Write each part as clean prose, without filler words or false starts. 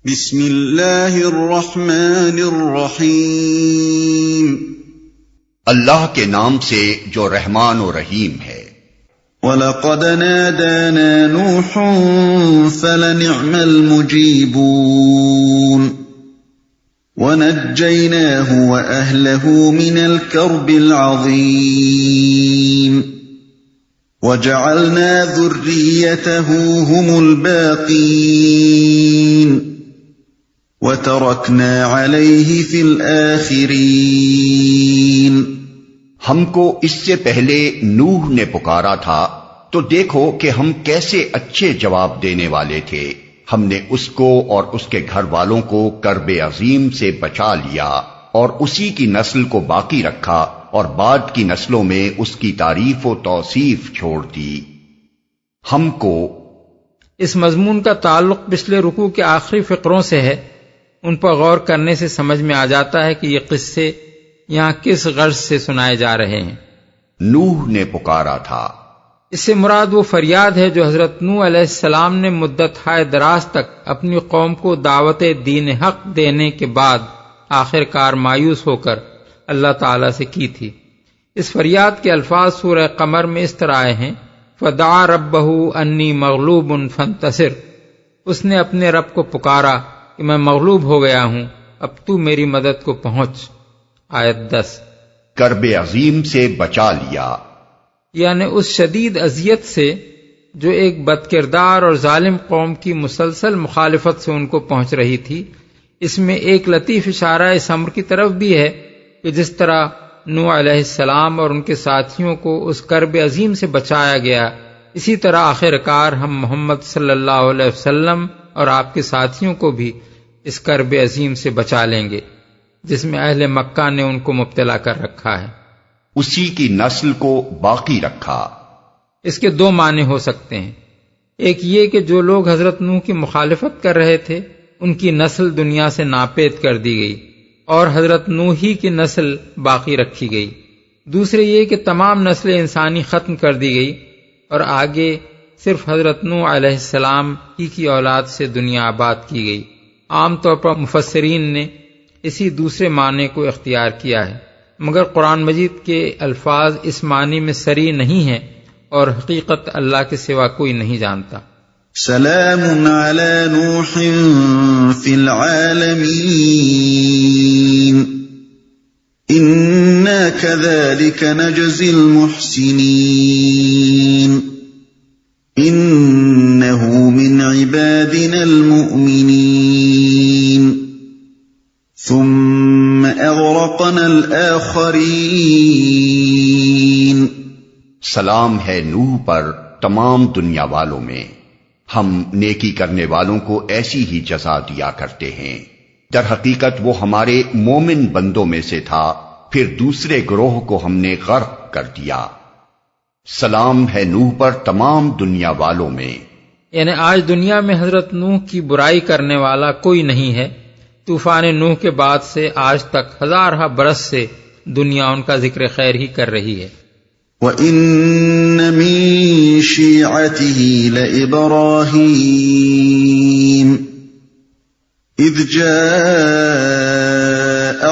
بسم اللہ الرحمن الرحیم، اللہ کے نام سے جو رحمان و رحیم ہے۔ وَلَقَدْ نَادَانَا نُوحٌ فَلَنِعْمَ الْمُجِيبُونَ وَنَجَّيْنَاهُ وَأَهْلَهُ مِنَ الْكَرْبِ الْعَظِيمِ وَجَعَلْنَا ذُرِّيَّتَهُ هُمُ الْبَاقِينَ وَتَرَكْنَا عَلَيْهِ فِي الْآخِرِينَ۔ ہم کو اس سے پہلے نوح نے پکارا تھا تو دیکھو کہ ہم کیسے اچھے جواب دینے والے تھے۔ ہم نے اس کو اور اس کے گھر والوں کو کرب عظیم سے بچا لیا اور اسی کی نسل کو باقی رکھا اور بعد کی نسلوں میں اس کی تعریف و توصیف چھوڑ دی۔ ہم کو اس مضمون کا تعلق پچھلے رکوع کے آخری فقروں سے ہے۔ ان پر غور کرنے سے سمجھ میں آ جاتا ہے کہ یہ قصے یہاں کس غرض سے سنائے جا رہے ہیں۔ نوح نے پکارا تھا، اس سے مراد وہ فریاد ہے جو حضرت نوح علیہ السلام نے مدت ہائے دراز تک اپنی قوم کو دعوت دین حق دینے کے بعد آخر کار مایوس ہو کر اللہ تعالی سے کی تھی۔ اس فریاد کے الفاظ سورہ قمر میں اس طرح آئے ہیں، فدعا ربہ انی مغلوب فانتصر۔ اس نے اپنے رب کو پکارا کہ میں مغلوب ہو گیا ہوں، اب تو میری مدد کو پہنچ۔ آیت 10۔ کرب عظیم سے بچا لیا، یعنی اس شدید اذیت سے جو ایک بد کردار اور ظالم قوم کی مسلسل مخالفت سے ان کو پہنچ رہی تھی۔ اس میں ایک لطیف اشارہ اس امر کی طرف بھی ہے کہ جس طرح نوح علیہ السلام اور ان کے ساتھیوں کو اس کرب عظیم سے بچایا گیا، اسی طرح آخر کار ہم محمد صلی اللہ علیہ وسلم اور آپ کے ساتھیوں کو بھی اس کرب عظیم سے بچا لیں گے جس میں اہل مکہ نے ان کو مبتلا کر رکھا ہے۔ اسی کی نسل کو باقی رکھا۔ اس کے دو معنی ہو سکتے ہیں، ایک یہ کہ جو لوگ حضرت نوح کی مخالفت کر رہے تھے ان کی نسل دنیا سے ناپید کر دی گئی اور حضرت نوح ہی کی نسل باقی رکھی گئی۔ دوسرے یہ کہ تمام نسل انسانی ختم کر دی گئی اور آگے صرف حضرت نوح علیہ السلام ہی کی اولاد سے دنیا آباد کی گئی۔ عام طور پر مفسرین نے اسی دوسرے معنی کو اختیار کیا ہے، مگر قرآن مجید کے الفاظ اس معنی میں صریح نہیں ہیں اور حقیقت اللہ کے سوا کوئی نہیں جانتا۔ سلام علی نوح فی العالمین انا کذالک نجزی المحسنین انہ من عبادنا المؤمنین ثم اغرقنا الآخرین۔ سلام ہے نوح پر تمام دنیا والوں میں، ہم نیکی کرنے والوں کو ایسی ہی جزا دیا کرتے ہیں۔ در حقیقت وہ ہمارے مومن بندوں میں سے تھا، پھر دوسرے گروہ کو ہم نے غرق کر دیا۔ سلام ہے نوح پر تمام دنیا والوں میں، یعنی آج دنیا میں حضرت نوح کی برائی کرنے والا کوئی نہیں ہے۔ طوفان نوح کے بعد سے آج تک ہزارہ برس سے دنیا ان کا ذکر خیر ہی کر رہی ہے۔ وَإِنَّ مِن شِيعَتِهِ لَإِبْرَاهِيمَ إِذْ جَاءَ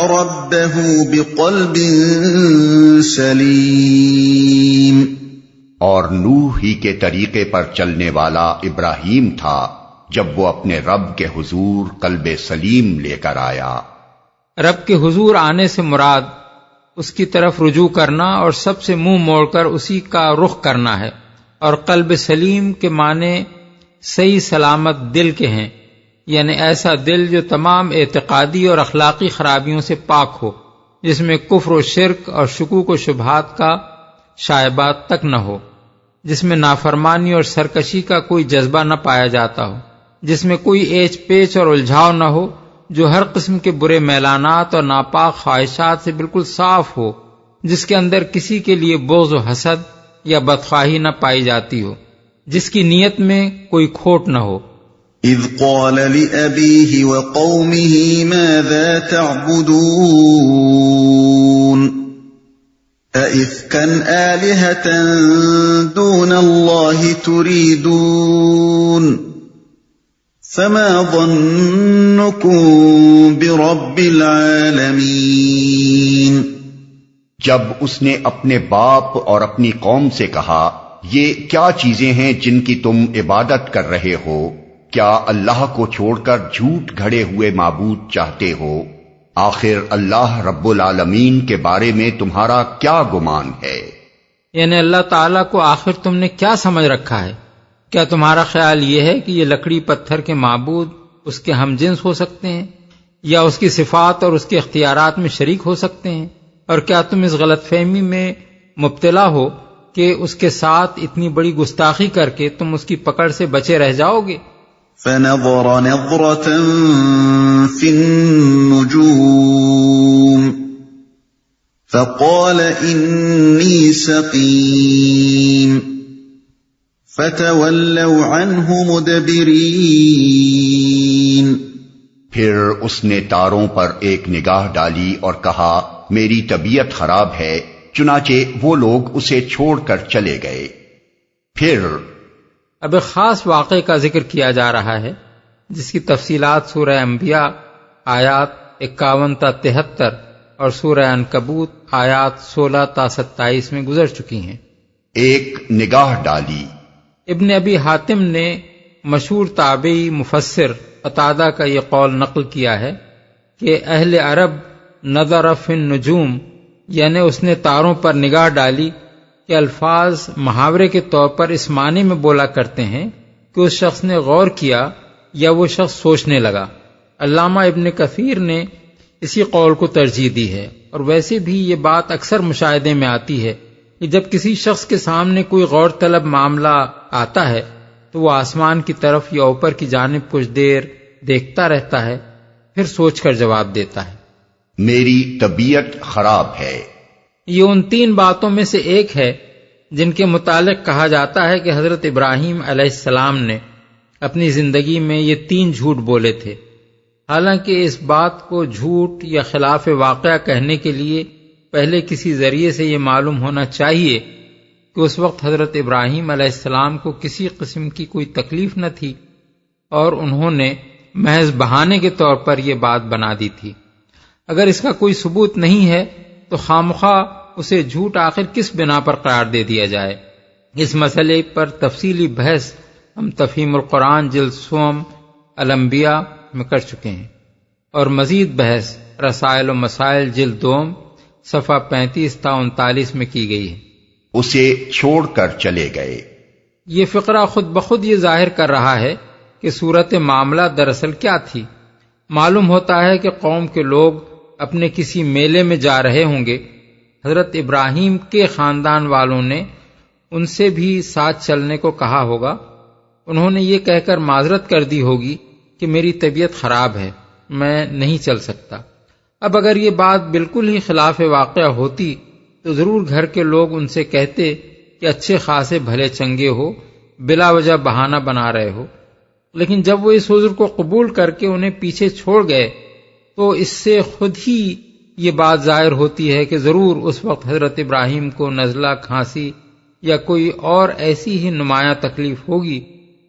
رَبَّهُ بِقَلْبٍ سَلِيمٍ۔ اور نوح ہی کے طریقے پر چلنے والا ابراہیم تھا جب وہ اپنے رب کے حضور قلب سلیم لے کر آیا۔ رب کے حضور آنے سے مراد اس کی طرف رجوع کرنا اور سب سے منہ موڑ کر اسی کا رخ کرنا ہے، اور قلب سلیم کے معنی صحیح سلامت دل کے ہیں، یعنی ایسا دل جو تمام اعتقادی اور اخلاقی خرابیوں سے پاک ہو، جس میں کفر و شرک اور شکوک و شبہات کا شائبات تک نہ ہو، جس میں نافرمانی اور سرکشی کا کوئی جذبہ نہ پایا جاتا ہو، جس میں کوئی ایچ پیچ اور الجھاؤ نہ ہو، جو ہر قسم کے برے میلانات اور ناپاک خواہشات سے بالکل صاف ہو، جس کے اندر کسی کے لیے بغض و حسد یا بدخواہی نہ پائی جاتی ہو، جس کی نیت میں کوئی کھوٹ نہ ہو۔ اذ قال لأبيه وقومه ماذا تعبدون أئفكا آلهة دون الله تريدون فما ظنكم برب العالمين جب اس نے اپنے باپ اور اپنی قوم سے کہا یہ کیا چیزیں ہیں جن کی تم عبادت کر رہے ہو؟ کیا اللہ کو چھوڑ کر جھوٹ گھڑے ہوئے معبود چاہتے ہو؟ آخر اللہ رب العالمین کے بارے میں تمہارا کیا گمان ہے؟ یعنی اللہ تعالیٰ کو آخر تم نے کیا سمجھ رکھا ہے؟ کیا تمہارا خیال یہ ہے کہ یہ لکڑی پتھر کے معبود اس کے ہم جنس ہو سکتے ہیں یا اس کی صفات اور اس کے اختیارات میں شریک ہو سکتے ہیں؟ اور کیا تم اس غلط فہمی میں مبتلا ہو کہ اس کے ساتھ اتنی بڑی گستاخی کر کے تم اس کی پکڑ سے بچے رہ جاؤ گے؟ فنظر نظرة في النجوم فقال إني سقيم فتولوا عنه مدبرين پھر اس نے تاروں پر ایک نگاہ ڈالی اور کہا میری طبیعت خراب ہے، چنانچہ وہ لوگ اسے چھوڑ کر چلے گئے۔ پھر اب ایک خاص واقعے کا ذکر کیا جا رہا ہے جس کی تفصیلات سورہ انبیاء آیات 51 تا 73 اور سورہ عنکبوت آیات 16 تا 27 میں گزر چکی ہیں۔ ایک نگاہ ڈالی۔ ابن ابی حاتم نے مشہور تابعی مفسر قتادہ کا یہ قول نقل کیا ہے کہ اہل عرب نظر فی النجوم یعنی اس نے تاروں پر نگاہ ڈالی کہ الفاظ محاورے کے طور پر اس معنی میں بولا کرتے ہیں کہ اس شخص نے غور کیا یا وہ شخص سوچنے لگا۔ علامہ ابن کثیر نے اسی قول کو ترجیح دی ہے، اور ویسے بھی یہ بات اکثر مشاہدے میں آتی ہے کہ جب کسی شخص کے سامنے کوئی غور طلب معاملہ آتا ہے تو وہ آسمان کی طرف یا اوپر کی جانب کچھ دیر دیکھتا رہتا ہے، پھر سوچ کر جواب دیتا ہے۔ میری طبیعت خراب ہے۔ یہ ان 3 باتوں میں سے ایک ہے جن کے متعلق کہا جاتا ہے کہ حضرت ابراہیم علیہ السلام نے اپنی زندگی میں یہ 3 جھوٹ بولے تھے۔ حالانکہ اس بات کو جھوٹ یا خلاف واقعہ کہنے کے لیے پہلے کسی ذریعے سے یہ معلوم ہونا چاہیے کہ اس وقت حضرت ابراہیم علیہ السلام کو کسی قسم کی کوئی تکلیف نہ تھی اور انہوں نے محض بہانے کے طور پر یہ بات بنا دی تھی۔ اگر اس کا کوئی ثبوت نہیں ہے تو خامخواہ اسے جھوٹ آخر کس بنا پر قرار دے دیا جائے؟ اس مسئلے پر تفصیلی بحث ہم تفہیم القرآن جلد 9 الانبیاء میں کر چکے ہیں، اور مزید بحث رسائل و مسائل جلد 2 صفحہ 35 تا 39 میں کی گئی ہے۔ اسے چھوڑ کر چلے گئے۔ یہ فقرہ خود بخود یہ ظاہر کر رہا ہے کہ صورت معاملہ دراصل کیا تھی۔ معلوم ہوتا ہے کہ قوم کے لوگ اپنے کسی میلے میں جا رہے ہوں گے۔ حضرت ابراہیم کے خاندان والوں نے ان سے بھی ساتھ چلنے کو کہا ہوگا۔ انہوں نے یہ کہہ کر معذرت کر دی ہوگی کہ میری طبیعت خراب ہے، میں نہیں چل سکتا۔ اب اگر یہ بات بالکل ہی خلاف واقعہ ہوتی تو ضرور گھر کے لوگ ان سے کہتے کہ اچھے خاصے بھلے چنگے ہو، بلا وجہ بہانہ بنا رہے ہو۔ لیکن جب وہ اس عذر کو قبول کر کے انہیں پیچھے چھوڑ گئے تو اس سے خود ہی یہ بات ظاہر ہوتی ہے کہ ضرور اس وقت حضرت ابراہیم کو نزلہ، کھانسی یا کوئی اور ایسی ہی نمایاں تکلیف ہوگی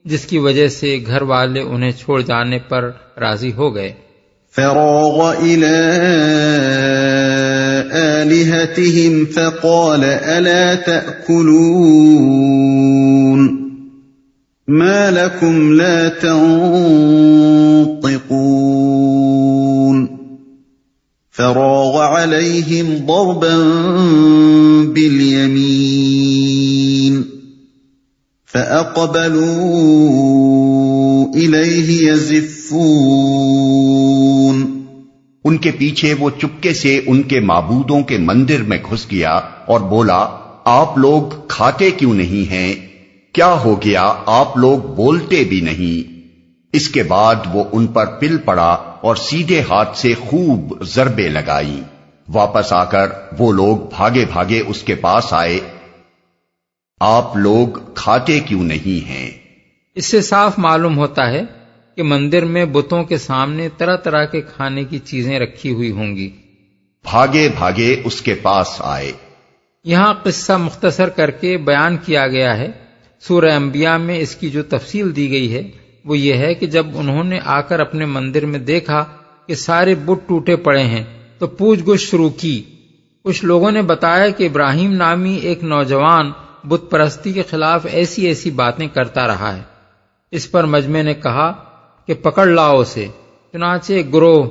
جس کی وجہ سے گھر والے انہیں چھوڑ جانے پر راضی ہو گئے۔ فراغ إلى آلهتهم فقال ألا تأكلون ما لكم لا تنطقون فراغ عليهم ضربا باليمين فأقبلوا إليه يزفون ان کے پیچھے وہ چپکے سے ان کے معبودوں کے مندر میں گھس گیا اور بولا آپ لوگ کھاتے کیوں نہیں ہیں؟ کیا ہو گیا آپ لوگ بولتے بھی نہیں؟ اس کے بعد وہ ان پر پل پڑا اور سیدھے ہاتھ سے خوب ضربیں لگائی۔ واپس آ کر وہ لوگ بھاگے بھاگے اس کے پاس آئے، آپ لوگ کھاتے کیوں نہیں ہیں؟ اس سے صاف معلوم ہوتا ہے کہ مندر میں بتوں کے سامنے طرح طرح کے کھانے کی چیزیں رکھی ہوئی ہوں گی۔ بھاگے بھاگے اس کے پاس آئے۔ یہاں قصہ مختصر کر کے بیان کیا گیا ہے۔ سورہ انبیاء میں اس کی جو تفصیل دی گئی ہے وہ یہ ہے کہ جب انہوں نے آ کر اپنے مندر میں دیکھا کہ سارے بت ٹوٹے پڑے ہیں تو پوچھ گچھ شروع کی۔ کچھ لوگوں نے بتایا کہ ابراہیم نامی ایک نوجوان بت پرستی کے خلاف ایسی ایسی باتیں کرتا رہا ہے۔ اس پر مجمع نے کہا کہ پکڑ لاؤ اسے۔ چنانچہ ایک گروہ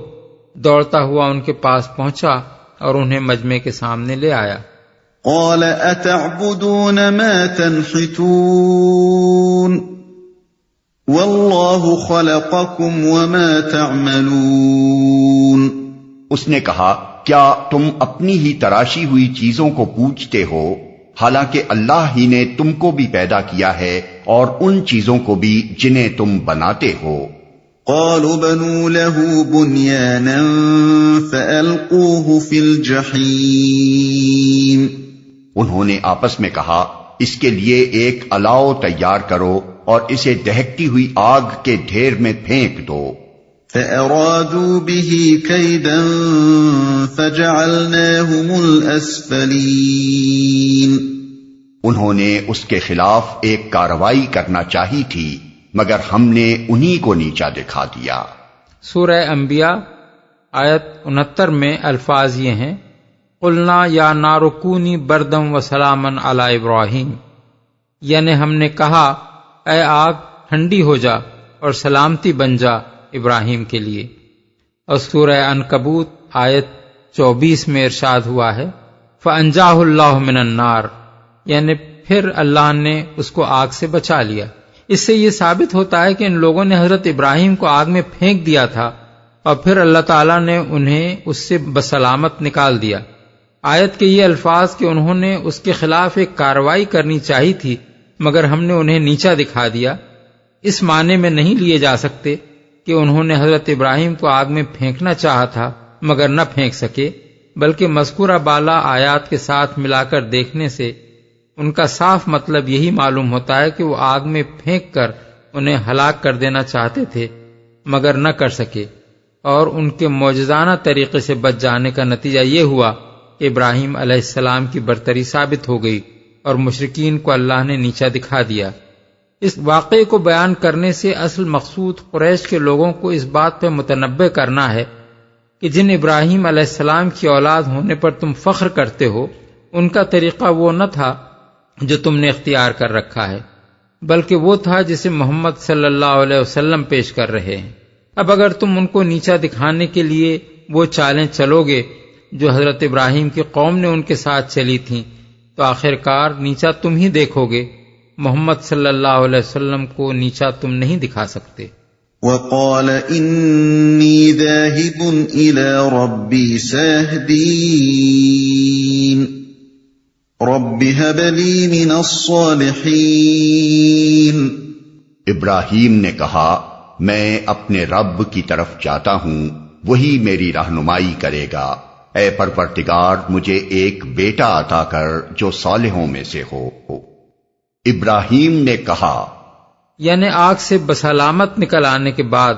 دوڑتا ہوا ان کے پاس پہنچا اور انہیں مجمع کے سامنے لے آیا۔ قال اتعبدون ما تنحتون واللہ خلقکم وما تعملون۔ اس نے کہا کیا تم اپنی ہی تراشی ہوئی چیزوں کو پوجتے ہو حالانکہ اللہ ہی نے تم کو بھی پیدا کیا ہے اور ان چیزوں کو بھی جنہیں تم بناتے ہو۔ قالوا بنوا له بنيانا فألقوه في الجحيم۔ انہوں نے آپس میں کہا اس کے لیے ایک الاؤ تیار کرو اور اسے دہکتی ہوئی آگ کے ڈھیر میں پھینک دو۔ فأرادوا به كيدا فجعلناهم الأسفلين۔ انہوں نے اس کے خلاف ایک کارروائی کرنا چاہی تھی مگر ہم نے انہی کو نیچا دکھا دیا۔ سورہ انبیاء آیت 69 میں الفاظ یہ ہیں قلنا یا نار کونی بردم و سلامن علی ابراہیم، یعنی ہم نے کہا اے آگ ٹھنڈی ہو جا اور سلامتی بن جا ابراہیم کے لیے۔ اور سورہ عنکبوت آیت 24 میں ارشاد ہوا ہے فَأَنْجَاهُ اللَّهُ مِنَ النَّارِ، یعنی پھر اللہ نے اس کو آگ سے بچا لیا۔ اس سے یہ ثابت ہوتا ہے کہ ان لوگوں نے حضرت ابراہیم کو آگ میں پھینک دیا تھا اور پھر اللہ تعالیٰ نے انہیں اس سے بسلامت نکال دیا۔ آیت کے یہ الفاظ کہ انہوں نے اس کے خلاف ایک کارروائی کرنی چاہی تھی مگر ہم نے انہیں نیچا دکھا دیا، اس معنی میں نہیں لیے جا سکتے کہ انہوں نے حضرت ابراہیم کو آگ میں پھینکنا چاہا تھا مگر نہ پھینک سکے، بلکہ مذکورہ بالا آیات کے ساتھ ملا کر دیکھنے سے ان کا صاف مطلب یہی معلوم ہوتا ہے کہ وہ آگ میں پھینک کر انہیں ہلاک کر دینا چاہتے تھے مگر نہ کر سکے، اور ان کے معجزانہ طریقے سے بچ جانے کا نتیجہ یہ ہوا کہ ابراہیم علیہ السلام کی برتری ثابت ہو گئی اور مشرکین کو اللہ نے نیچا دکھا دیا۔ اس واقعے کو بیان کرنے سے اصل مقصود قریش کے لوگوں کو اس بات پر متنبہ کرنا ہے کہ جن ابراہیم علیہ السلام کی اولاد ہونے پر تم فخر کرتے ہو ان کا طریقہ وہ نہ تھا جو تم نے اختیار کر رکھا ہے، بلکہ وہ تھا جسے محمد صلی اللہ علیہ وسلم پیش کر رہے ہیں۔ اب اگر تم ان کو نیچا دکھانے کے لیے وہ چالیں چلو گے جو حضرت ابراہیم کی قوم نے ان کے ساتھ چلی تھیں تو آخرکار نیچا تم ہی دیکھو گے، محمد صلی اللہ علیہ وسلم کو نیچا تم نہیں دکھا سکتے۔ وقال انی ذاہب الی ربی سیہدین رب هب لی من الصالحین۔ ابراہیم نے کہا میں اپنے رب کی طرف جاتا ہوں، وہی میری رہنمائی کرے گا۔ اے پروردگار مجھے ایک بیٹا عطا کر جو صالحوں میں سے ہو۔ ابراہیم نے کہا، یعنی آگ سے بسلامت نکل آنے کے بعد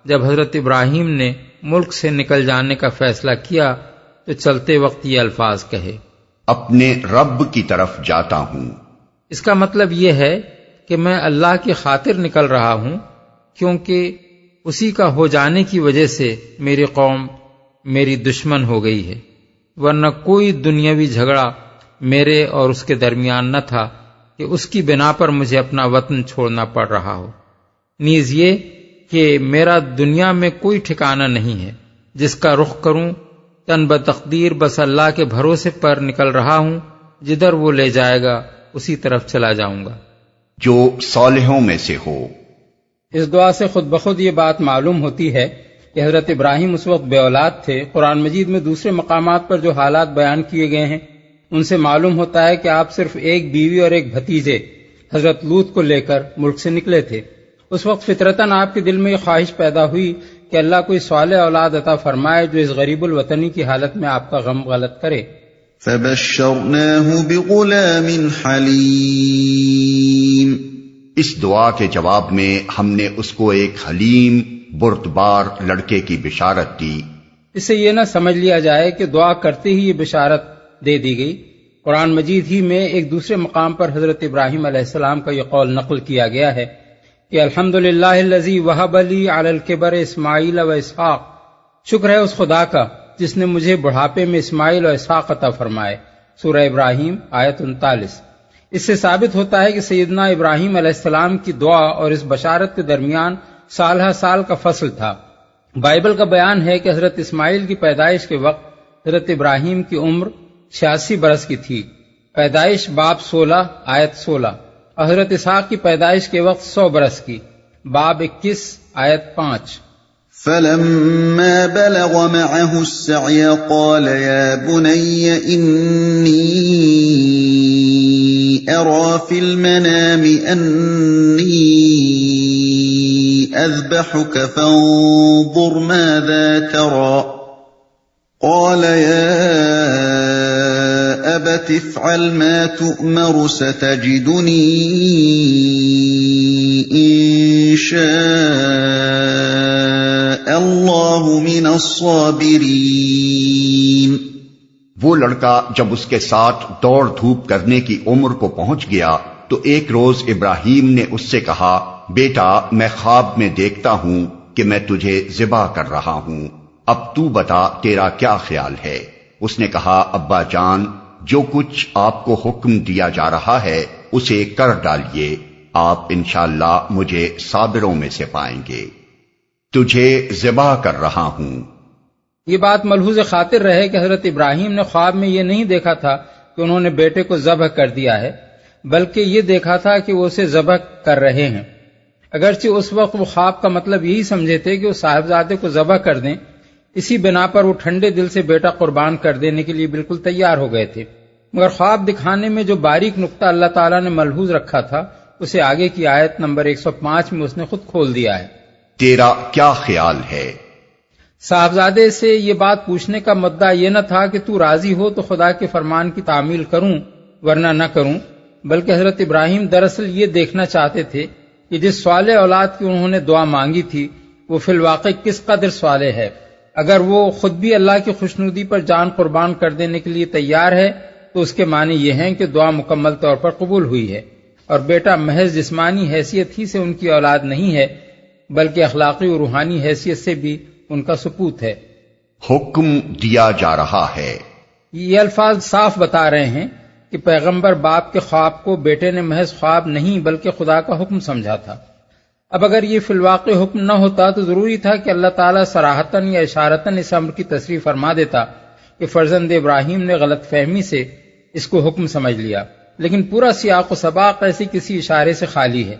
جب حضرت ابراہیم نے ملک سے نکل جانے کا فیصلہ کیا تو چلتے وقت یہ الفاظ کہے اپنے رب کی طرف جاتا ہوں۔ اس کا مطلب یہ ہے کہ میں اللہ کی خاطر نکل رہا ہوں کیونکہ اسی کا ہو جانے کی وجہ سے میری قوم میری دشمن ہو گئی ہے، ورنہ کوئی دنیاوی جھگڑا میرے اور اس کے درمیان نہ تھا کہ اس کی بنا پر مجھے اپنا وطن چھوڑنا پڑ رہا ہو، نیز یہ کہ میرا دنیا میں کوئی ٹھکانہ نہیں ہے، جس کا رخ کروں تن بتقدیر بس اللہ کے بھروسے پر نکل رہا ہوں، جدھر وہ لے جائے گا اسی طرف چلا جاؤں گا۔ جو صالحوں میں سے ہو۔ اس دعا سے خود بخود یہ بات معلوم ہوتی ہے کہ حضرت ابراہیم اس وقت بے اولاد تھے۔ قرآن مجید میں دوسرے مقامات پر جو حالات بیان کیے گئے ہیں ان سے معلوم ہوتا ہے کہ آپ صرف ایک بیوی اور ایک بھتیجے حضرت لوط کو لے کر ملک سے نکلے تھے۔ اس وقت فطرتاً آپ کے دل میں یہ خواہش پیدا ہوئی کہ اللہ کوئی صالح اولاد عطا فرمائے جو اس غریب الوطنی کی حالت میں آپ کا غم غلط کرے۔ فبشرناہ بغلام حلیم۔ اس دعا کے جواب میں ہم نے اس کو ایک حلیم بردبار لڑکے کی بشارت دی۔ اس سے یہ نہ سمجھ لیا جائے کہ دعا کرتے ہی یہ بشارت دے دی گئی۔ قرآن مجید ہی میں ایک دوسرے مقام پر حضرت ابراہیم علیہ السلام کا یہ قول نقل کیا گیا ہے کہ الحمدللہ الذی وہب لی علی الکبر اسماعیل و اسحاق، شکر ہے اس خدا کا جس نے مجھے بڑھاپے میں اسماعیل اور اسحاق عطا فرمائے۔ سورہ ابراہیم آیت 39۔ اس سے ثابت ہوتا ہے کہ سیدنا ابراہیم علیہ السلام کی دعا اور اس بشارت کے درمیان سالہ سال کا فصل تھا۔ بائبل کا بیان ہے کہ حضرت اسماعیل کی پیدائش کے وقت حضرت ابراہیم کی عمر 86 برس کی تھی، پیدائش باب 16 آیت 16، اور حضرت اسحاق کی پیدائش کے وقت 100 برس کی، باب 21 آیت 5۔ فلما بلغ معه السعي قال يا بني إني أرى في المنام أني أذبحك فانظر ماذا ترى قال يا أبت افعل ما تؤمر ستجدني إن شاء اللہ من الصابرین۔ وہ لڑکا جب اس کے ساتھ دوڑ دھوپ کرنے کی عمر کو پہنچ گیا تو ایک روز ابراہیم نے اس سے کہا، بیٹا میں خواب میں دیکھتا ہوں کہ میں تجھے ذبح کر رہا ہوں، اب تو بتا تیرا کیا خیال ہے؟ اس نے کہا، ابا جان جو کچھ آپ کو حکم دیا جا رہا ہے اسے کر ڈالیے، آپ انشاءاللہ مجھے صابروں میں سے پائیں گے، تجھے ذبح کر رہا ہوں۔ یہ بات ملحوظ خاطر رہے کہ حضرت ابراہیم نے خواب میں یہ نہیں دیکھا تھا کہ انہوں نے بیٹے کو ذبح کر دیا ہے، بلکہ یہ دیکھا تھا کہ وہ اسے ذبح کر رہے ہیں۔ اگرچہ اس وقت وہ خواب کا مطلب یہی سمجھے تھے کہ وہ صاحبزادے کو ذبح کر دیں، اسی بنا پر وہ ٹھنڈے دل سے بیٹا قربان کر دینے کے لیے بالکل تیار ہو گئے تھے، مگر خواب دکھانے میں جو باریک نقطہ اللہ تعالیٰ نے ملحوظ رکھا تھا اسے آگے کی آیت نمبر 105 میں اس نے خود کھول دیا ہے۔ تیرا کیا خیال ہے؟ صاحبزادے سے یہ بات پوچھنے کا مدعا یہ نہ تھا کہ تو راضی ہو تو خدا کے فرمان کی تعمیل کروں ورنہ نہ کروں، بلکہ حضرت ابراہیم دراصل یہ دیکھنا چاہتے تھے کہ جس صالح اولاد کی انہوں نے دعا مانگی تھی وہ فی الواقع کس قدر صالح ہے۔ اگر وہ خود بھی اللہ کی خوشنودی پر جان قربان کر دینے کے لیے تیار ہے تو اس کے معنی یہ ہیں کہ دعا مکمل طور پر قبول ہوئی ہے، اور بیٹا محض جسمانی حیثیت ہی سے ان کی اولاد نہیں ہے بلکہ اخلاقی اور روحانی حیثیت سے بھی ان کا ثبوت ہے۔ حکم دیا جا رہا ہے، یہ الفاظ صاف بتا رہے ہیں کہ پیغمبر باپ کے خواب کو بیٹے نے محض خواب نہیں بلکہ خدا کا حکم سمجھا تھا۔ اب اگر یہ فی الواقع حکم نہ ہوتا تو ضروری تھا کہ اللہ تعالیٰ صراحتاً یا اشارتاً اس امر کی تصریح فرما دیتا کہ فرزند ابراہیم نے غلط فہمی سے اس کو حکم سمجھ لیا، لیکن پورا سیاق و سباق ایسی کسی اشارے سے خالی ہے۔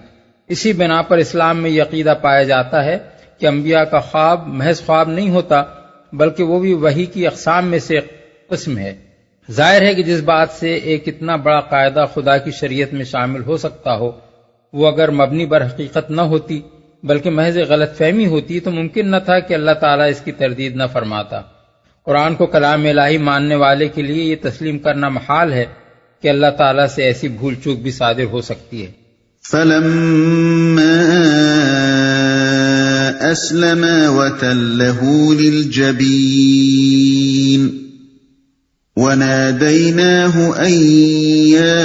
اسی بنا پر اسلام میں یہ عقیدہ پایا جاتا ہے کہ انبیاء کا خواب محض خواب نہیں ہوتا بلکہ وہ بھی وحی کی اقسام میں سے ایک قسم ہے۔ ظاہر ہے کہ جس بات سے ایک اتنا بڑا قاعدہ خدا کی شریعت میں شامل ہو سکتا ہو وہ اگر مبنی بر حقیقت نہ ہوتی بلکہ محض غلط فہمی ہوتی تو ممکن نہ تھا کہ اللہ تعالیٰ اس کی تردید نہ فرماتا۔ قرآن کو کلام الہی ماننے والے کے لیے یہ تسلیم کرنا محال ہے کہ اللہ تعالیٰ سے ایسی بھول چوک بھی صادر ہو سکتی ہے۔ فلما أسلما وتله للجبين وناديناه أن يا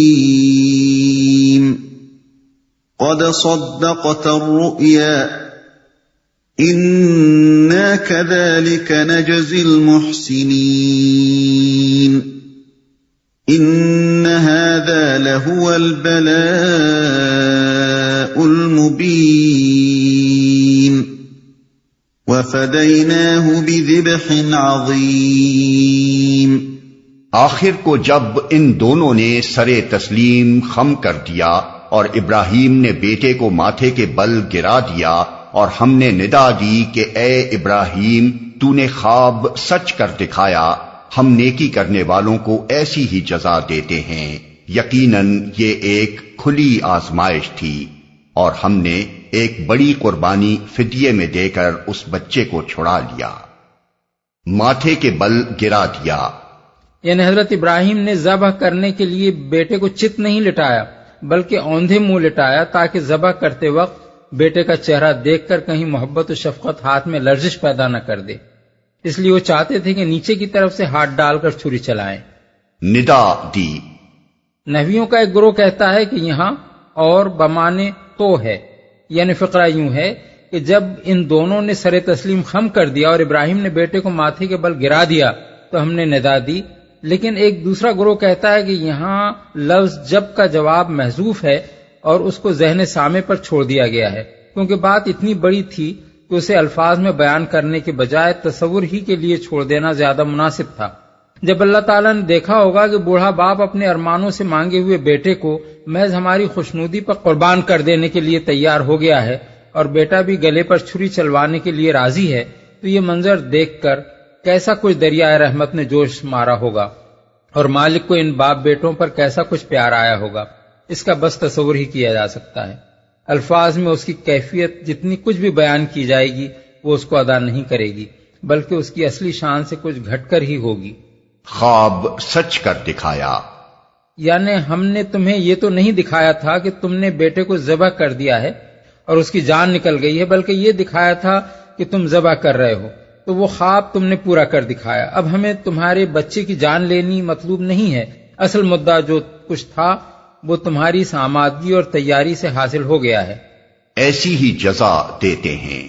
إبراهيم قد صدقت الرؤيا إنا كذلك نجزي المحسنين إن هذا لهو البلاء المبين وفديناه بذبح عظيم۔ آخر کو جب ان دونوں نے سرے تسلیم خم کر دیا اور ابراہیم نے بیٹے کو ماتھے کے بل گرا دیا اور ہم نے ندا دی کہ اے ابراہیم تو نے خواب سچ کر دکھایا، ہم نیکی کرنے والوں کو ایسی ہی جزا دیتے ہیں، یقیناً یہ ایک کھلی آزمائش تھی، اور ہم نے ایک بڑی قربانی فدیے میں دے کر اس بچے کو چھڑا لیا، ماتھے کے بل گرا دیا۔ یعنی حضرت ابراہیم نے ذبح کرنے کے لیے بیٹے کو چت نہیں لٹایا بلکہ اوندھے منہ لٹایا تاکہ ذبح کرتے وقت بیٹے کا چہرہ دیکھ کر کہیں محبت و شفقت ہاتھ میں لرزش پیدا نہ کر دے، اس لیے وہ چاہتے تھے کہ نیچے کی طرف سے ہاتھ ڈال کر چھری چلائیں۔ ندا دی، نحویوں کا ایک گروہ کہتا ہے کہ یہاں اور بمانے تو ہے، یعنی فقرہ یوں ہے کہ جب ان دونوں نے سر تسلیم خم کر دیا اور ابراہیم نے بیٹے کو ماتھے کے بل گرا دیا تو ہم نے ندا دی. لیکن ایک دوسرا گروہ کہتا ہے کہ یہاں لفظ جب کا جواب محذوف ہے اور اس کو ذہن سامع پر چھوڑ دیا گیا ہے، کیونکہ بات اتنی بڑی تھی کہ اسے الفاظ میں بیان کرنے کے بجائے تصور ہی کے لیے چھوڑ دینا زیادہ مناسب تھا. جب اللہ تعالیٰ نے دیکھا ہوگا کہ بوڑھا باپ اپنے ارمانوں سے مانگے ہوئے بیٹے کو محض ہماری خوشنودی پر قربان کر دینے کے لیے تیار ہو گیا ہے اور بیٹا بھی گلے پر چھری چلوانے کے لیے راضی ہے، تو یہ منظر دیکھ کر کیسا کچھ دریائے رحمت نے جوش مارا ہوگا اور مالک کو ان باپ بیٹوں پر کیسا کچھ پیار آیا ہوگا، اس کا بس تصور ہی کیا جا سکتا ہے. الفاظ میں اس کی کیفیت جتنی کچھ بھی بیان کی جائے گی وہ اس کو ادا نہیں کرے گی، بلکہ اس کی اصلی شان سے کچھ گھٹ کر ہی ہوگی. خواب سچ کر دکھایا، یعنی ہم نے تمہیں یہ تو نہیں دکھایا تھا کہ تم نے بیٹے کو ذبح کر دیا ہے اور اس کی جان نکل گئی ہے، بلکہ یہ دکھایا تھا کہ تم ذبح کر رہے ہو، تو وہ خواب تم نے پورا کر دکھایا. اب ہمیں تمہارے بچے کی جان لینی مطلوب نہیں ہے، اصل مدعا جو کچھ تھا وہ تمہاری اس آمادگی اور تیاری سے حاصل ہو گیا ہے. ایسی ہی جزا دیتے ہیں.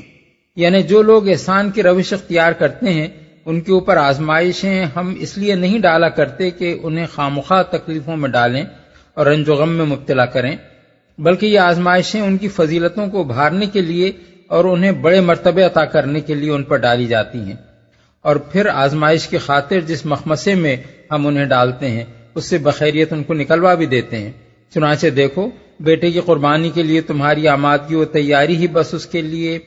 یعنی جو لوگ احسان کی روش اختیار کرتے ہیں ان کے اوپر آزمائشیں ہم اس لیے نہیں ڈالا کرتے کہ انہیں خامخواہ تکلیفوں میں ڈالیں اور رنج و غم میں مبتلا کریں، بلکہ یہ آزمائشیں ان کی فضیلتوں کو ابھارنے کے لیے اور انہیں بڑے مرتبے عطا کرنے کے لیے ان پر ڈالی جاتی ہیں. اور پھر آزمائش کی خاطر جس مخمصے میں ہم انہیں ڈالتے ہیں اس سے بخیریت ان کو نکلوا بھی دیتے ہیں. چنانچہ دیکھو، بیٹے کی قربانی کے لیے تمہاری آمادگی و تیاری ہی بس اس کے لیے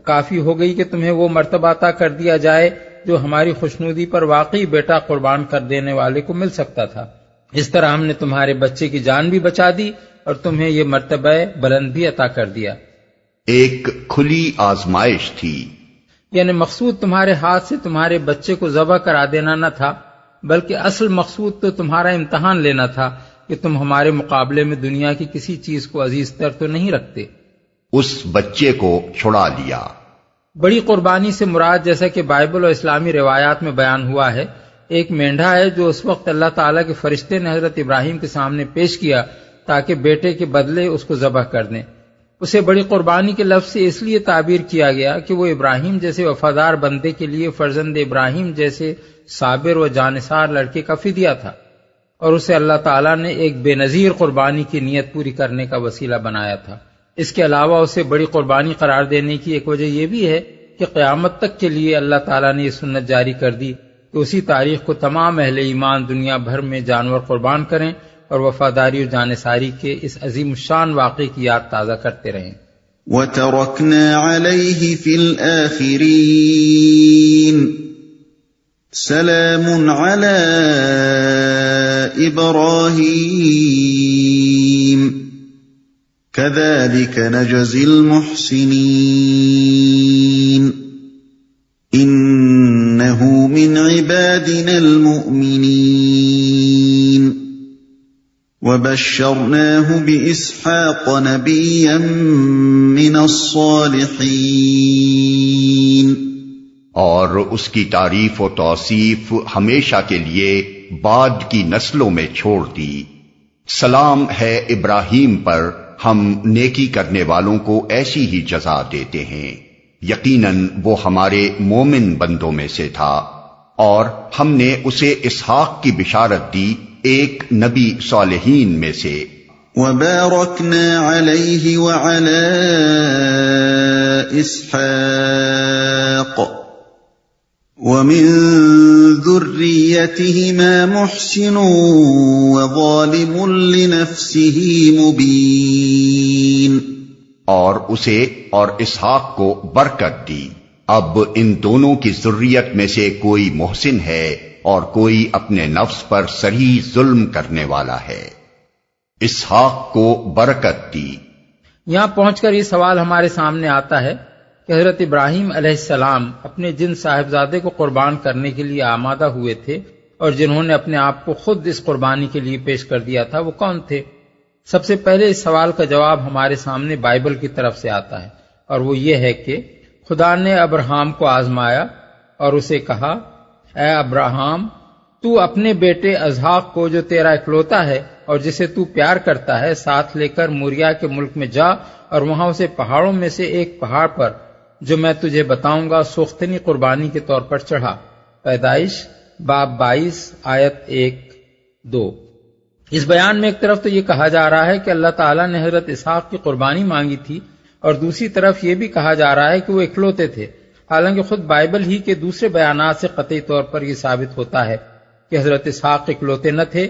کافی ہو گئی کہ تمہیں وہ مرتبہ عطا کر دیا جائے جو ہماری خوشنودی پر واقعی بیٹا قربان کر دینے والے کو مل سکتا تھا. اس طرح ہم نے تمہارے بچے کی جان بھی بچا دی اور تمہیں یہ مرتبہ بلند بھی عطا کر دیا. ایک کھلی آزمائش تھی، یعنی مقصود تمہارے ہاتھ سے تمہارے بچے کو ذبح کرا دینا نہ تھا، بلکہ اصل مقصود تو تمہارا امتحان لینا تھا کہ تم ہمارے مقابلے میں دنیا کی کسی چیز کو عزیز تر تو نہیں رکھتے. اس بچے کو چھڑا لیا. بڑی قربانی سے مراد، جیسا کہ بائبل اور اسلامی روایات میں بیان ہوا ہے، ایک مینڈھا ہے جو اس وقت اللہ تعالیٰ کے فرشتے نے حضرت ابراہیم کے سامنے پیش کیا تاکہ بیٹے کے بدلے اس کو ذبح کر دیں. اسے بڑی قربانی کے لفظ سے اس لیے تعبیر کیا گیا کہ وہ ابراہیم جیسے وفادار بندے کے لیے فرزند ابراہیم جیسے صابر و جانثار لڑکے کا فدیہ تھا، اور اسے اللہ تعالیٰ نے ایک بے نظیر قربانی کی نیت پوری کرنے کا وسیلہ بنایا تھا. اس کے علاوہ اسے بڑی قربانی قرار دینے کی ایک وجہ یہ بھی ہے کہ قیامت تک کے لیے اللہ تعالیٰ نے یہ سنت جاری کر دی کہ اسی تاریخ کو تمام اہل ایمان دنیا بھر میں جانور قربان کریں اور وفاداری و جانثاری کے اس عظیم شان واقعے کی یاد تازہ کرتے رہیں. وَتَرَكْنَا عَلَيْهِ فِي الْآخِرِينَ سَلَامٌ عَلَىٰ إِبْرَاهِيمَ كَذَلِكَ نَجْزِي الْمُحْسِنِينَ إِنَّهُ مِنْ عِبَادِنَا الْمُؤْمِنِينَ وَبَشَّرْنَاهُ بِإِسْحَاقَ نَبِيًّا مِّنَ الصَّالِحِينَ. اور اس کی تعریف و توصیف ہمیشہ کے لیے بعد کی نسلوں میں چھوڑ دی. سلام ہے ابراہیم پر، ہم نیکی کرنے والوں کو ایسی ہی جزا دیتے ہیں. یقیناً وہ ہمارے مومن بندوں میں سے تھا، اور ہم نے اسے اسحاق کی بشارت دی، ایک نبی صالحین میں سے. وَبَارَكْنَا عَلَيْهِ وَعَلَىٰ إِسْحَاقَ وَمِن ذُرِّيَّتِهِمَا مُحْسِنٌ وَظَالِمٌ لِنَفْسِهِ مُبِينٌ. اور اسے اور اسحاق کو برکت دی. اب ان دونوں کی ذریت میں سے کوئی محسن ہے اور کوئی اپنے نفس پر صریح ظلم کرنے والا ہے. اسحاق کو برکت دی. یہاں پہنچ کر یہ سوال ہمارے سامنے آتا ہے کہ حضرت ابراہیم علیہ السلام اپنے جن صاحبزادے کو قربان کرنے کے لیے آمادہ ہوئے تھے اور جنہوں نے اپنے آپ کو خود اس قربانی کے لیے پیش کر دیا تھا، وہ کون تھے؟ سب سے پہلے اس سوال کا جواب ہمارے سامنے بائبل کی طرف سے آتا ہے، اور وہ یہ ہے کہ خدا نے ابراہام کو آزمایا اور اسے کہا، اے ابراہام، تو اپنے بیٹے اسحاق کو جو تیرا اکلوتا ہے اور جسے تو پیار کرتا ہے ساتھ لے کر موریا کے ملک میں جا اور وہاں اسے پہاڑوں میں سے ایک پہاڑ پر جو میں تجھے بتاؤں گا سوختنی قربانی کے طور پر چڑھا۔ پیدائش باب 22 آیت 1-2۔ اس بیان میں ایک طرف تو یہ کہا جا رہا ہے کہ اللہ تعالیٰ نے حضرت اسحاق کی قربانی مانگی تھی، اور دوسری طرف یہ بھی کہا جا رہا ہے کہ وہ اکلوتے تھے، حالانکہ خود بائبل ہی کے دوسرے بیانات سے قطعی طور پر یہ ثابت ہوتا ہے کہ حضرت اسحاق اکلوتے نہ تھے۔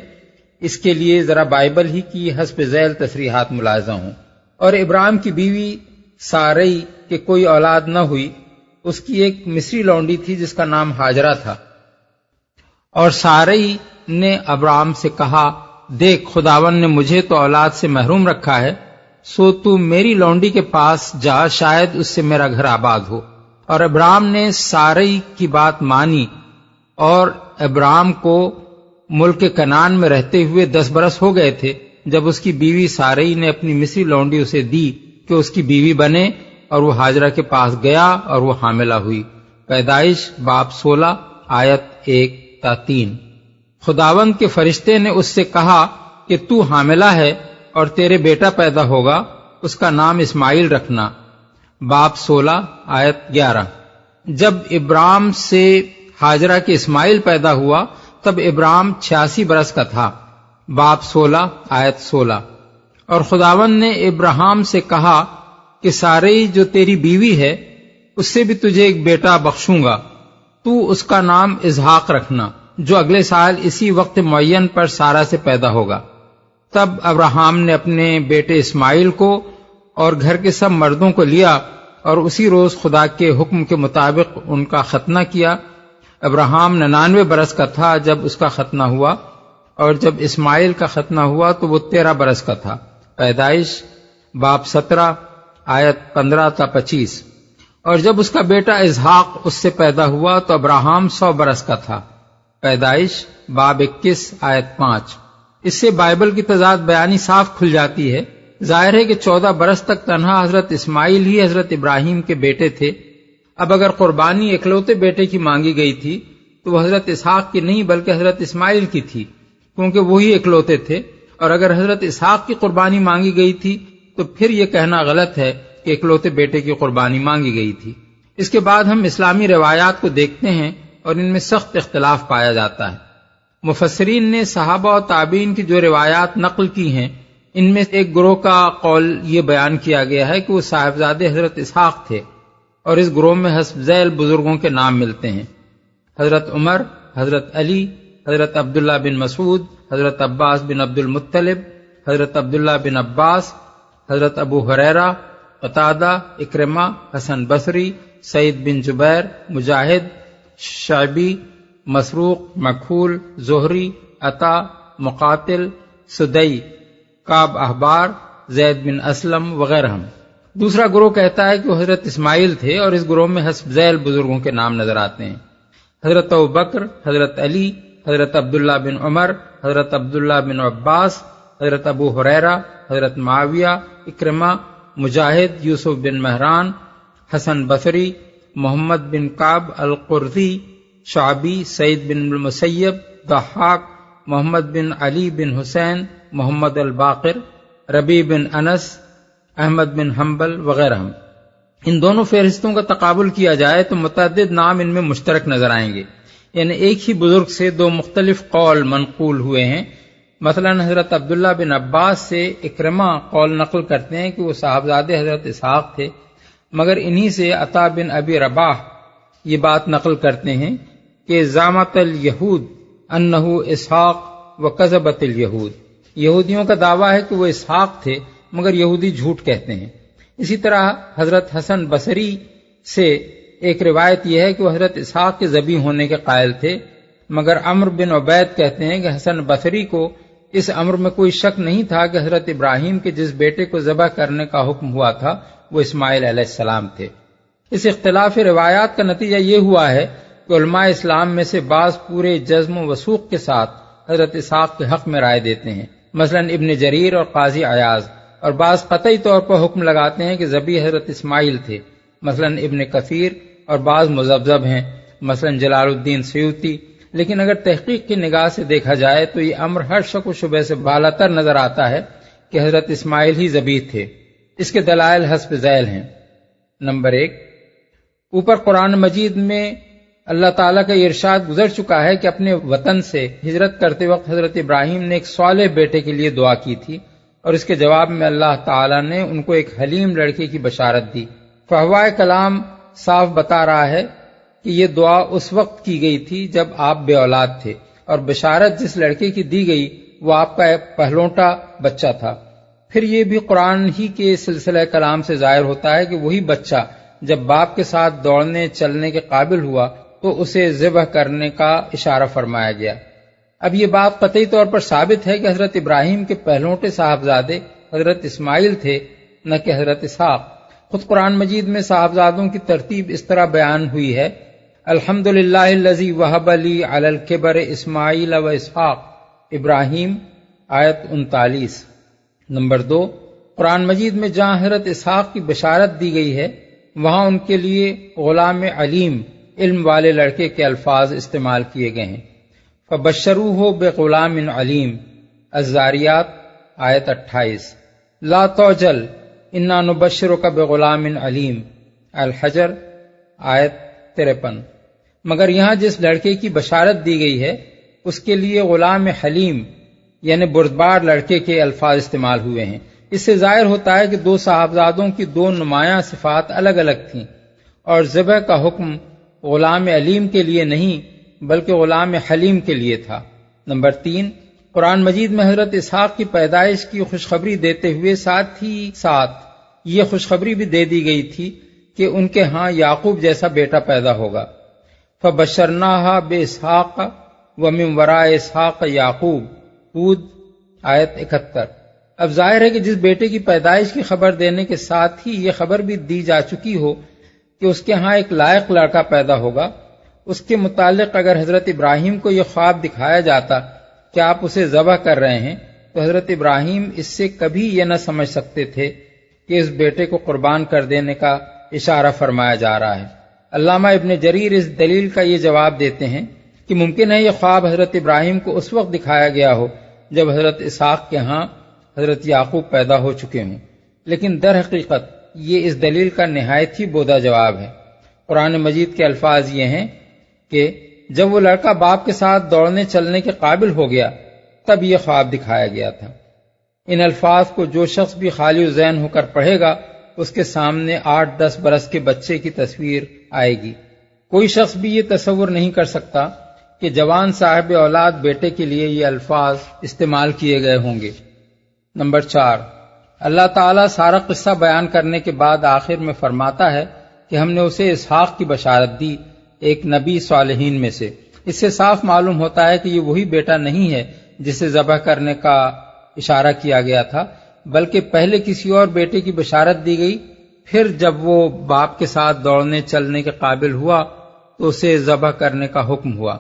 اس کے لیے ذرا بائبل ہی کی حسب ذیل تصریحات ملاحظہ ہوں۔ اور ابراہیم کی بیوی سارئی کے کوئی اولاد نہ ہوئی، اس کی ایک مصری لونڈی تھی جس کا نام ہاجرہ تھا، اور سارئی نے ابراہیم سے کہا، دیکھ خداوند نے مجھے تو اولاد سے محروم رکھا ہے، سو تو میری لونڈی کے پاس جا، شاید اس سے میرا گھر آباد ہو۔ اور ابراہیم نے سارئی کی بات مانی، اور ابراہیم کو ملک کنعان میں رہتے ہوئے 10 برس ہو گئے تھے جب اس کی بیوی سارئی نے اپنی مصری لونڈی اسے دی کہ اس کی بیوی بنے، اور وہ ہاجرہ کے پاس گیا اور وہ حاملہ ہوئی۔ پیدائش باب 16 آیت 1-3۔ خداوند کے فرشتے نے اس سے کہا کہ تو حاملہ ہے اور تیرے بیٹا پیدا ہوگا، اس کا نام اسماعیل رکھنا۔ باب 16 آیت 11۔ جب ابراہیم سے ہاجرہ کے اسماعیل پیدا ہوا تب ابراہیم 86 برس کا تھا۔ باب 16 آیت 16۔ اور خداوند نے ابراہیم سے کہا کہ سارئی جو تیری بیوی ہے اس سے بھی تجھے ایک بیٹا بخشوں گا، تو اس کا نام اسحاق رکھنا، جو اگلے سال اسی وقت معین پر سارہ سے پیدا ہوگا۔ تب ابراہیم نے اپنے بیٹے اسماعیل کو اور گھر کے سب مردوں کو لیا اور اسی روز خدا کے حکم کے مطابق ان کا ختنہ کیا۔ ابراہیم 99 برس کا تھا جب اس کا ختنہ ہوا، اور جب اسماعیل کا ختنہ ہوا تو وہ 13 برس کا تھا۔ پیدائش باب 17 آیت 15-25۔ اور جب اس کا بیٹا اسحاق اس سے پیدا ہوا تو ابراہیم 100 برس کا تھا۔ پیدائش باب 21 آیت 5۔ اس سے بائبل کی تضاد بیانی صاف کھل جاتی ہے۔ ظاہر ہے کہ 14 برس تک تنہا حضرت اسماعیل ہی حضرت ابراہیم کے بیٹے تھے۔ اب اگر قربانی اکلوتے بیٹے کی مانگی گئی تھی تو وہ حضرت اسحاق کی نہیں بلکہ حضرت اسماعیل کی تھی، کیونکہ وہی اکلوتے تھے۔ اور اگر حضرت اسحاق کی قربانی مانگی گئی تھی تو پھر یہ کہنا غلط ہے کہ اکلوتے بیٹے کی قربانی مانگی گئی تھی۔ اس کے بعد ہم اسلامی روایات کو دیکھتے ہیں اور ان میں سخت اختلاف پایا جاتا ہے۔ مفسرین نے صحابہ و تابعین کی جو روایات نقل کی ہیں ان میں ایک گروہ کا قول یہ بیان کیا گیا ہے کہ وہ صاحبزادے حضرت اسحاق تھے، اور اس گروہ میں حسب ذیل بزرگوں کے نام ملتے ہیں: حضرت عمر، حضرت علی، حضرت عبداللہ بن مسعود، حضرت عباس بن عبد المطلب، حضرت عبداللہ بن عباس، حضرت ابو ہریرہ، قتادہ، اکرمہ، حسن بصری، سعید بن جبیر، مجاہد، شعبی، مسروق، مکحول، زہری، عطا، مقاتل، سدئی، کعب احبار، زید بن اسلم وغیرہ۔ دوسرا گروہ کہتا ہے کہ وہ حضرت اسماعیل تھے، اور اس گروہ میں حسب ذیل بزرگوں کے نام نظر آتے ہیں: حضرت ابوبکر، حضرت علی، حضرت عبداللہ بن عمر، حضرت عبداللہ بن عباس، حضرت ابو ہریرہ، حضرت معاویہ، اکرمہ، مجاہد، یوسف بن مہران، حسن بصری، محمد بن کعب القرظی، شعبی، سعید بن المسیب، ضحاک، محمد بن علی بن حسین، محمد الباقر، ربیع بن انس، احمد بن حنبل وغیرہ۔ ان دونوں فہرستوں کا تقابل کیا جائے تو متعدد نام ان میں مشترک نظر آئیں گے، یعنی ایک ہی بزرگ سے دو مختلف قول منقول ہوئے ہیں۔ مثلا حضرت عبداللہ بن عباس سے اکرمہ قول نقل کرتے ہیں کہ وہ صاحبزادے حضرت اسحاق تھے، مگر انہی سے عطا بن ابی رباح یہ بات نقل کرتے ہیں کہ زعمت الیہود انہ اسحاق وکذبت الیہود، یہودیوں کا دعویٰ ہے کہ وہ اسحاق تھے مگر یہودی جھوٹ کہتے ہیں۔ اسی طرح حضرت حسن بصری سے ایک روایت یہ ہے کہ وہ حضرت اسحاق کے ذبح ہونے کے قائل تھے، مگر عمرو بن عبید کہتے ہیں کہ حسن بصری کو اس امر میں کوئی شک نہیں تھا کہ حضرت ابراہیم کے جس بیٹے کو ذبح کرنے کا حکم ہوا تھا وہ اسماعیل علیہ السلام تھے۔ اس اختلاف روایات کا نتیجہ یہ ہوا ہے کہ علماء اسلام میں سے بعض پورے جزم و وثوق کے ساتھ حضرت اسحاق کے حق میں رائے دیتے ہیں، مثلا ابن جریر اور قاضی عیاض، اور بعض قطعی طور پر حکم لگاتے ہیں کہ ذبیح حضرت اسماعیل تھے، مثلا ابن کثیر، اور بعض مذبذب ہیں، مثلا جلال الدین سیوطی، لیکن اگر تحقیق کی نگاہ سے دیکھا جائے تو یہ امر ہر شک و شبہ سے بالاتر نظر آتا ہے کہ حضرت اسماعیل ہی ذبیح تھے۔ اس کے دلائل حسب ذیل ہیں۔ نمبر 1، اوپر قرآن مجید میں اللہ تعالیٰ کا یہ ارشاد گزر چکا ہے کہ اپنے وطن سے ہجرت کرتے وقت حضرت ابراہیم نے ایک صالح بیٹے کے لیے دعا کی تھی، اور اس کے جواب میں اللہ تعالیٰ نے ان کو ایک حلیم لڑکے کی بشارت دی۔ فہوائے کلام صاف بتا رہا ہے کہ یہ دعا اس وقت کی گئی تھی جب آپ بے اولاد تھے، اور بشارت جس لڑکے کی دی گئی وہ آپ کا ایک پہلوٹا بچہ تھا۔ پھر یہ بھی قرآن ہی کے سلسلہ کلام سے ظاہر ہوتا ہے کہ وہی بچہ جب باپ کے ساتھ دوڑنے چلنے کے قابل ہوا تو اسے ذبح کرنے کا اشارہ فرمایا گیا۔ اب یہ بات قطعی طور پر ثابت ہے کہ حضرت ابراہیم کے پہلوٹے صاحبزادے حضرت اسماعیل تھے، نہ کہ حضرت اسحاق۔ خود قرآن مجید میں صاحبزادوں کی ترتیب اس طرح بیان ہوئی ہے: الحمدللہ الذی وہب لی علی الکبر اسماعیل و اسحاق، ابراہیم، آیت 39۔ نمبر 2، قرآن مجید میں جہاں حضرت اسحاق کی بشارت دی گئی ہے وہاں ان کے لیے غلام علیم، علم والے لڑکے کے الفاظ استعمال کیے گئے ہیں۔ فبشروہ بغلام علیم، الذاریات، آیت 28۔ لا توجل انا نبشرک بغلام علیم، الحجر، آیت 53۔ مگر یہاں جس لڑکے کی بشارت دی گئی ہے اس کے لیے غلام حلیم یعنی بردبار لڑکے کے الفاظ استعمال ہوئے ہیں۔ اس سے ظاہر ہوتا ہے کہ دو صاحبزادوں کی دو نمایاں صفات الگ الگ تھیں، اور ذبح کا حکم غلام علیم کے لیے نہیں بلکہ غلام حلیم کے لیے تھا۔ نمبر 3، قرآن مجید میں حضرت اسحاق کی پیدائش کی خوشخبری دیتے ہوئے ساتھ ہی ساتھ یہ خوشخبری بھی دے دی گئی تھی کہ ان کے ہاں یعقوب جیسا بیٹا پیدا ہوگا۔ فبشرناہا باسحاق ومن وراء اسحاق یعقوب، ہود، آیت 71۔ اب ظاہر ہے کہ جس بیٹے کی پیدائش کی خبر دینے کے ساتھ ہی یہ خبر بھی دی جا چکی ہو کہ اس کے ہاں ایک لائق لڑکا پیدا ہوگا، اس کے متعلق اگر حضرت ابراہیم کو یہ خواب دکھایا جاتا کہ آپ اسے ذبح کر رہے ہیں تو حضرت ابراہیم اس سے کبھی یہ نہ سمجھ سکتے تھے کہ اس بیٹے کو قربان کر دینے کا اشارہ فرمایا جا رہا ہے۔ علامہ ابن جریر اس دلیل کا یہ جواب دیتے ہیں کہ ممکن ہے یہ خواب حضرت ابراہیم کو اس وقت دکھایا گیا ہو جب حضرت اسحاق کے ہاں حضرت یعقوب پیدا ہو چکے ہوں، لیکن در حقیقت یہ اس دلیل کا نہایت ہی بودہ جواب ہے۔ قرآن مجید کے الفاظ یہ ہیں کہ جب وہ لڑکا باپ کے ساتھ دوڑنے چلنے کے قابل ہو گیا تب یہ خواب دکھایا گیا تھا۔ ان الفاظ کو جو شخص بھی خالی ذہن ہو کر پڑھے گا اس کے سامنے 8-10 برس کے بچے کی تصویر آئے گی۔ کوئی شخص بھی یہ تصور نہیں کر سکتا کہ جوان صاحب اولاد بیٹے کے لیے یہ الفاظ استعمال کیے گئے ہوں گے۔ نمبر 4، اللہ تعالیٰ سارا قصہ بیان کرنے کے بعد آخر میں فرماتا ہے کہ ہم نے اسے اسحاق کی بشارت دی، ایک نبی صالحین میں سے۔ اس سے صاف معلوم ہوتا ہے کہ یہ وہی بیٹا نہیں ہے جسے ذبح کرنے کا اشارہ کیا گیا تھا، بلکہ پہلے کسی اور بیٹے کی بشارت دی گئی، پھر جب وہ باپ کے ساتھ دوڑنے چلنے کے قابل ہوا تو اسے ذبح کرنے کا حکم ہوا۔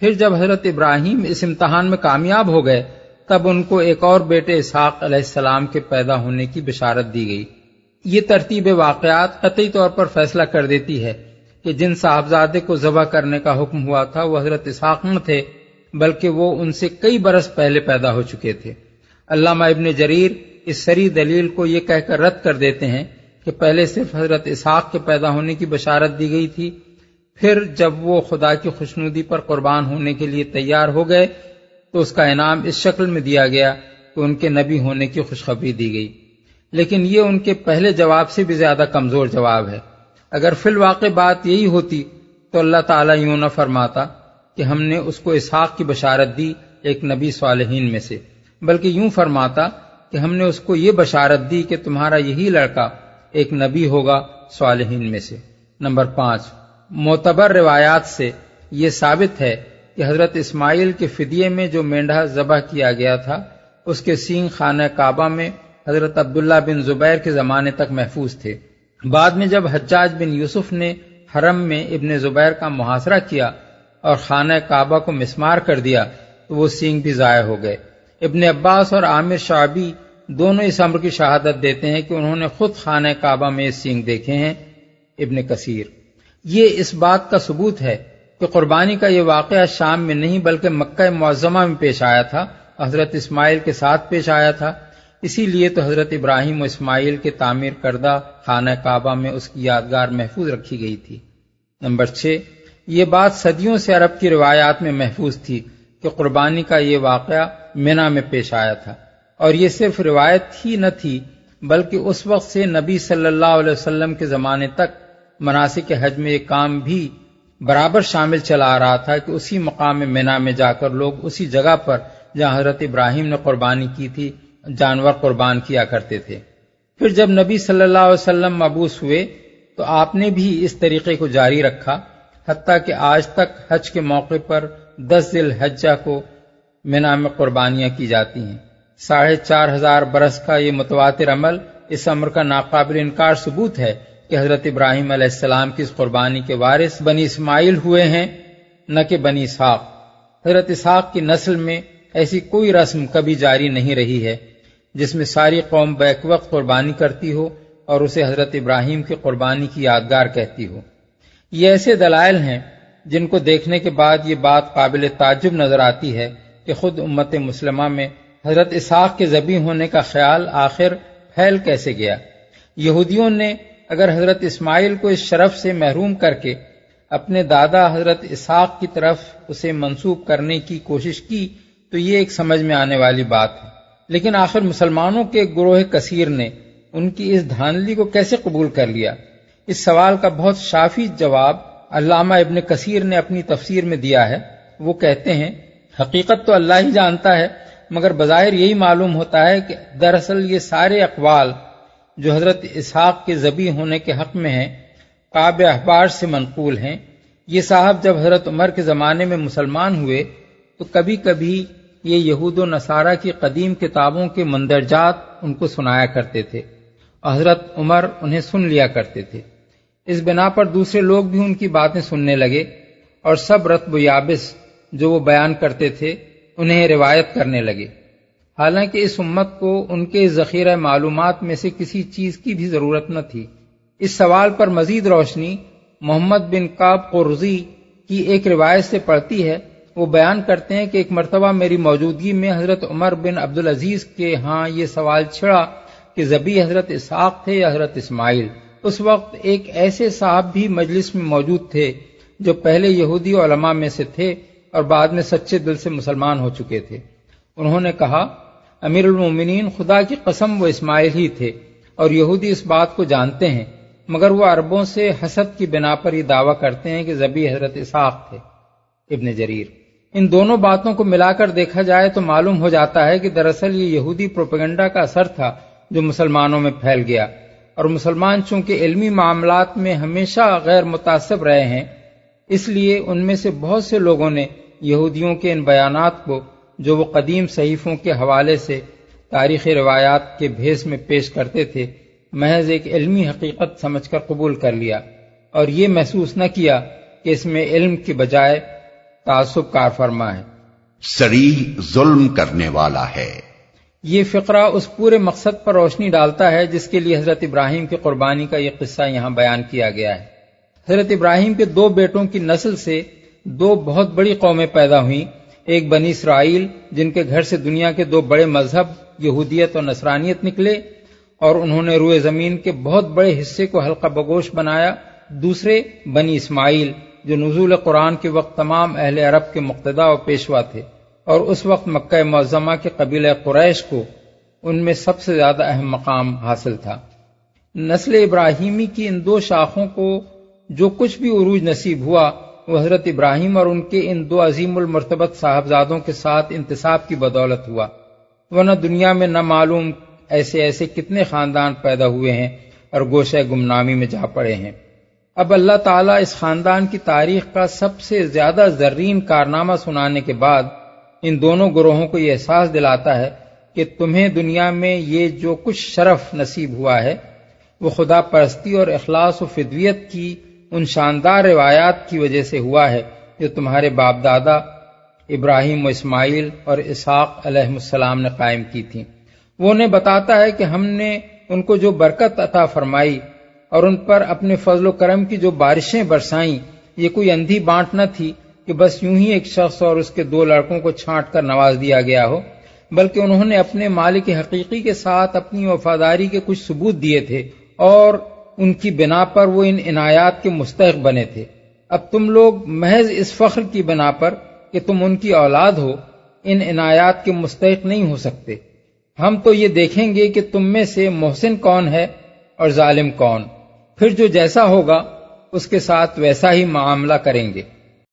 پھر جب حضرت ابراہیم اس امتحان میں کامیاب ہو گئے تب ان کو ایک اور بیٹے اسحاق علیہ السلام کے پیدا ہونے کی بشارت دی گئی۔ یہ ترتیب واقعات قطعی طور پر فیصلہ کر دیتی ہے کہ جن صاحبزادے کو ذبح کرنے کا حکم ہوا تھا وہ حضرت اسحاق نہ تھے بلکہ وہ ان سے کئی برس پہلے پیدا ہو چکے تھے۔ علامہ ابن جریر اس صریح دلیل کو یہ کہہ کر رد کر دیتے ہیں کہ پہلے صرف حضرت اسحاق کے پیدا ہونے کی بشارت دی گئی تھی، پھر جب وہ خدا کی خوشنودی پر قربان ہونے کے لیے تیار ہو گئے تو اس کا انعام اس شکل میں دیا گیا کہ ان کے نبی ہونے کی خوشخبری دی گئی۔ لیکن یہ ان کے پہلے جواب سے بھی زیادہ کمزور جواب ہے۔ اگر فی الواقع بات یہی ہوتی تو اللہ تعالیٰ یوں نہ فرماتا کہ ہم نے اس کو اسحاق کی بشارت دی، ایک نبی صالحین میں سے، بلکہ یوں فرماتا کہ ہم نے اس کو یہ بشارت دی کہ تمہارا یہی لڑکا ایک نبی ہوگا صالحین میں سے۔ نمبر 5، معتبر روایات سے یہ ثابت ہے کہ حضرت اسماعیل کے فدیے میں جو مینڈھا ذبح کیا گیا تھا اس کے سینگ خانہ کعبہ میں حضرت عبداللہ بن زبیر کے زمانے تک محفوظ تھے۔ بعد میں جب حجاج بن یوسف نے حرم میں ابن زبیر کا محاصرہ کیا اور خانہ کعبہ کو مسمار کر دیا تو وہ سینگ بھی ضائع ہو گئے۔ ابن عباس اور عامر شعبی دونوں اس امر کی شہادت دیتے ہیں کہ انہوں نے خود خانہ کعبہ میں سینگ دیکھے ہیں۔ ابن کثیر، یہ اس بات کا ثبوت ہے کہ قربانی کا یہ واقعہ شام میں نہیں بلکہ مکہ معظمہ میں پیش آیا تھا، حضرت اسماعیل کے ساتھ پیش آیا تھا، اسی لیے تو حضرت ابراہیم و اسماعیل کے تعمیر کردہ خانہ کعبہ میں اس کی یادگار محفوظ رکھی گئی تھی۔ نمبر 6، یہ بات صدیوں سے عرب کی روایات میں محفوظ تھی کہ قربانی کا یہ واقعہ منی میں پیش آیا تھا، اور یہ صرف روایت ہی نہ تھی بلکہ اس وقت سے نبی صلی اللہ علیہ وسلم کے زمانے تک مناسک حج میں یہ کام بھی برابر شامل چلا آ رہا تھا کہ اسی مقام منی میں جا کر لوگ اسی جگہ پر جہاں حضرت ابراہیم نے قربانی کی تھی جانور قربان کیا کرتے تھے۔ پھر جب نبی صلی اللہ علیہ وسلم مبعوث ہوئے تو آپ نے بھی اس طریقے کو جاری رکھا، حتیٰ کہ آج تک حج کے موقع پر 10 ذی الحجہ کو منی میں قربانیاں کی جاتی ہیں۔ 4500 برس کا یہ متواتر عمل اس امر کا ناقابل انکار ثبوت ہے کہ حضرت ابراہیم علیہ السلام کی اس قربانی کے وارث بنی اسماعیل ہوئے ہیں، نہ کہ بنی اسحاق۔ حضرت اسحاق کی نسل میں ایسی کوئی رسم کبھی جاری نہیں رہی ہے جس میں ساری قوم بیک وقت قربانی کرتی ہو اور اسے حضرت ابراہیم کی قربانی کی یادگار کہتی ہو۔ یہ ایسے دلائل ہیں جن کو دیکھنے کے بعد یہ بات قابل تعجب نظر آتی ہے کہ خود امت مسلمہ میں حضرت اسحاق کے ذبح ہونے کا خیال آخر پھیل کیسے گیا۔ یہودیوں نے اگر حضرت اسماعیل کو اس شرف سے محروم کر کے اپنے دادا حضرت اسحاق کی طرف اسے منسوب کرنے کی کوشش کی تو یہ ایک سمجھ میں آنے والی بات ہے، لیکن آخر مسلمانوں کے گروہ کثیر نے ان کی اس دھاندلی کو کیسے قبول کر لیا؟ اس سوال کا بہت شافی جواب علامہ ابن کثیر نے اپنی تفسیر میں دیا ہے۔ وہ کہتے ہیں حقیقت تو اللہ ہی جانتا ہے، مگر بظاہر یہی معلوم ہوتا ہے کہ دراصل یہ سارے اقوال جو حضرت اسحاق کے ذبح ہونے کے حق میں ہیں کعب احبار سے منقول ہیں۔ یہ صاحب جب حضرت عمر کے زمانے میں مسلمان ہوئے تو کبھی کبھی یہ یہود و نصارہ کی قدیم کتابوں کے مندرجات ان کو سنایا کرتے تھے اور حضرت عمر انہیں سن لیا کرتے تھے۔ اس بنا پر دوسرے لوگ بھی ان کی باتیں سننے لگے اور سب رطب و یابس جو وہ بیان کرتے تھے انہیں روایت کرنے لگے، حالانکہ اس امت کو ان کے ذخیرہ معلومات میں سے کسی چیز کی بھی ضرورت نہ تھی۔ اس سوال پر مزید روشنی محمد بن کعب قرظی کی ایک روایت سے پڑتی ہے۔ وہ بیان کرتے ہیں کہ ایک مرتبہ میری موجودگی میں حضرت عمر بن عبدالعزیز کے ہاں یہ سوال چھڑا کہ ذبح حضرت اسحاق تھے یا حضرت اسماعیل۔ اس وقت ایک ایسے صاحب بھی مجلس میں موجود تھے جو پہلے یہودی علماء میں سے تھے اور بعد میں سچے دل سے مسلمان ہو چکے تھے۔ انہوں نے کہا، امیر المومنین، خدا کی قسم وہ اسماعیل ہی تھے اور یہودی اس بات کو جانتے ہیں، مگر وہ عربوں سے حسد کی بنا پر یہ دعویٰ کرتے ہیں کہ ذبح حضرت اسحاق تھے۔ ابن جریر۔ ان دونوں باتوں کو ملا کر دیکھا جائے تو معلوم ہو جاتا ہے کہ دراصل یہ یہودی پروپیگنڈا کا اثر تھا جو مسلمانوں میں پھیل گیا، اور مسلمان چونکہ علمی معاملات میں ہمیشہ غیر متعصب رہے ہیں، اس لیے ان میں سے بہت سے لوگوں نے یہودیوں کے ان بیانات کو جو وہ قدیم صحیفوں کے حوالے سے تاریخی روایات کے بھیس میں پیش کرتے تھے محض ایک علمی حقیقت سمجھ کر قبول کر لیا، اور یہ محسوس نہ کیا کہ اس میں علم کی بجائے تعصب کار فرما ہے، صریح ظلم کرنے والا ہے۔ یہ فقرہ اس پورے مقصد پر روشنی ڈالتا ہے جس کے لیے حضرت ابراہیم کی قربانی کا یہ قصہ یہاں بیان کیا گیا ہے۔ حضرت ابراہیم کے 2 بیٹوں کی نسل سے 2 بہت بڑی قومیں پیدا ہوئیں، ایک بنی اسرائیل جن کے گھر سے دنیا کے 2 بڑے مذہب یہودیت اور نصرانیت نکلے اور انہوں نے روئے زمین کے بہت بڑے حصے کو حلقہ بگوش بنایا، دوسرے بنی اسماعیل جو نزول قرآن کے وقت تمام اہل عرب کے مقتدا و پیشوا تھے، اور اس وقت مکہ معظمہ کے قبیلہ قریش کو ان میں سب سے زیادہ اہم مقام حاصل تھا۔ نسل ابراہیمی کی ان 2 شاخوں کو جو کچھ بھی عروج نصیب ہوا وہ حضرت ابراہیم اور ان کے ان 2 عظیم المرتبت صاحبزادوں کے ساتھ انتساب کی بدولت ہوا، ورنہ دنیا میں نہ معلوم ایسے کتنے خاندان پیدا ہوئے ہیں اور گوشہ گمنامی میں جا پڑے ہیں۔ اب اللہ تعالیٰ اس خاندان کی تاریخ کا سب سے زیادہ زرین کارنامہ سنانے کے بعد ان دونوں گروہوں کو یہ احساس دلاتا ہے کہ تمہیں دنیا میں یہ جو کچھ شرف نصیب ہوا ہے وہ خدا پرستی اور اخلاص و فدویت کی ان شاندار روایات کی وجہ سے ہوا ہے جو تمہارے باپ دادا ابراہیم و اسماعیل اور اسحاق علیہ السلام نے قائم کی تھیں۔ وہ انہیں بتاتا ہے کہ ہم نے ان کو جو برکت عطا فرمائی اور ان پر اپنے فضل و کرم کی جو بارشیں برسائیں یہ کوئی اندھی بانٹ نہ تھی کہ بس یوں ہی ایک شخص اور اس کے 2 لڑکوں کو چھانٹ کر نواز دیا گیا ہو، بلکہ انہوں نے اپنے مالک حقیقی کے ساتھ اپنی وفاداری کے کچھ ثبوت دیے تھے اور ان کی بنا پر وہ ان عنایات کے مستحق بنے تھے۔ اب تم لوگ محض اس فخر کی بنا پر کہ تم ان کی اولاد ہو ان عنایات کے مستحق نہیں ہو سکتے۔ ہم تو یہ دیکھیں گے کہ تم میں سے محسن کون ہے اور ظالم کون، پھر جو جیسا ہوگا اس کے ساتھ ویسا ہی معاملہ کریں گے۔